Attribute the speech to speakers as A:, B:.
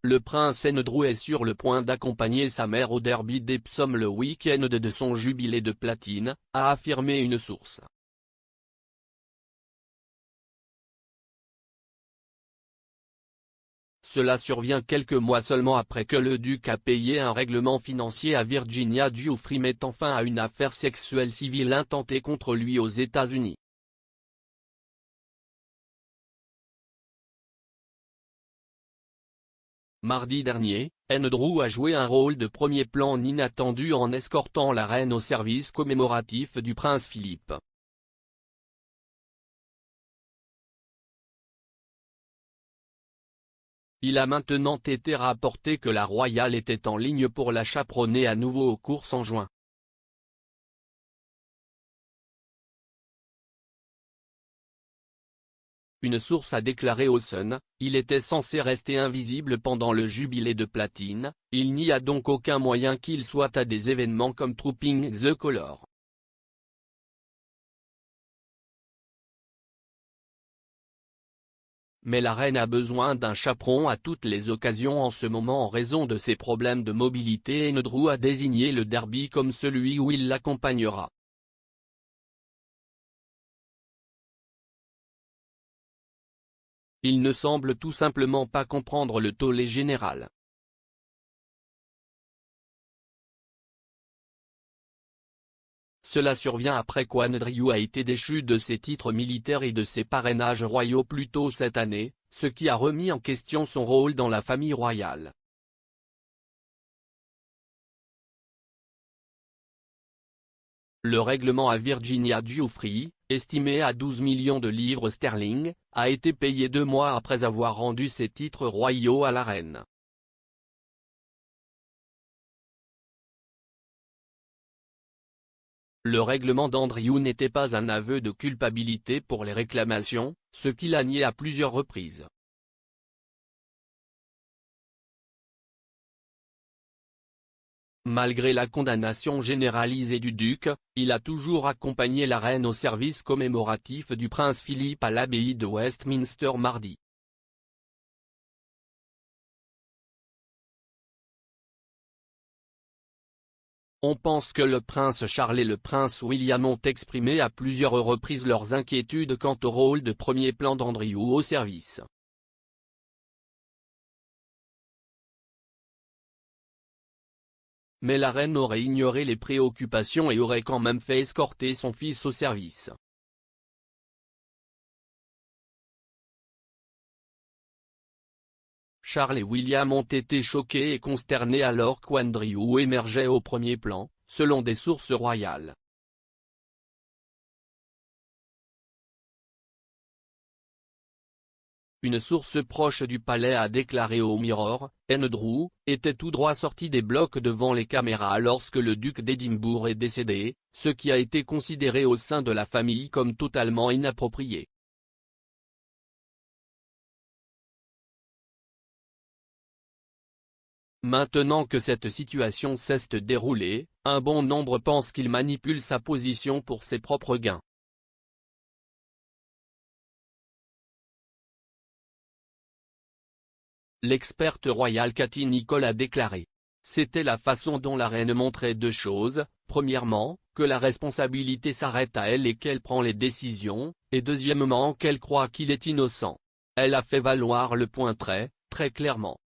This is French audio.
A: le prince Andrew est sur le point d'accompagner sa mère au derby d'Epsom le week-end de son jubilé de platine, a affirmé une source. Cela survient quelques mois seulement après que le duc a payé un règlement financier à Virginia Giuffre mettant fin à une affaire sexuelle civile intentée contre lui aux États-Unis. Mardi dernier, Andrew a joué un rôle de premier plan inattendu en escortant la reine au service commémoratif du prince Philippe. Il a maintenant été rapporté que la royale était en ligne pour la chaperonner à nouveau aux courses en juin. Une source a déclaré au Sun, il était censé rester invisible pendant le jubilé de platine, il n'y a donc aucun moyen qu'il soit à des événements comme Trooping the Colour. Mais la reine a besoin d'un chaperon à toutes les occasions en ce moment en raison de ses problèmes de mobilité et Andrew a désigné le derby comme celui où il l'accompagnera. Il ne semble tout simplement pas comprendre le tollé général. Cela survient après qu'Andrew a été déchu de ses titres militaires et de ses parrainages royaux plus tôt cette année, ce qui a remis en question son rôle dans la famille royale. Le règlement à Virginia Giuffre, estimé à 12 millions de livres sterling, a été payé 2 mois après avoir rendu ses titres royaux à la reine. Le règlement d'Andrew n'était pas un aveu de culpabilité pour les réclamations, ce qu'il a nié à plusieurs reprises. Malgré la condamnation généralisée du duc, il a toujours accompagné la reine au service commémoratif du prince Philippe à l'abbaye de Westminster mardi. On pense que le prince Charles et le prince William ont exprimé à plusieurs reprises leurs inquiétudes quant au rôle de premier plan d'Andrew au service. Mais la reine aurait ignoré les préoccupations et aurait quand même fait escorter son fils au service. Charles et William ont été choqués et consternés alors qu'Andrew émergeait au premier plan, selon des sources royales. Une source proche du palais a déclaré au Mirror, Andrew était tout droit sorti des blocs devant les caméras lorsque le duc d'Édimbourg est décédé, ce qui a été considéré au sein de la famille comme totalement inapproprié. Maintenant que cette situation cesse de dérouler, un bon nombre pensent qu'il manipule sa position pour ses propres gains. L'experte royale Cathy Nicholl a déclaré. C'était la façon dont la reine montrait deux choses, premièrement, que la responsabilité s'arrête à elle et qu'elle prend les décisions, et deuxièmement qu'elle croit qu'il est innocent. Elle a fait valoir le point très clairement.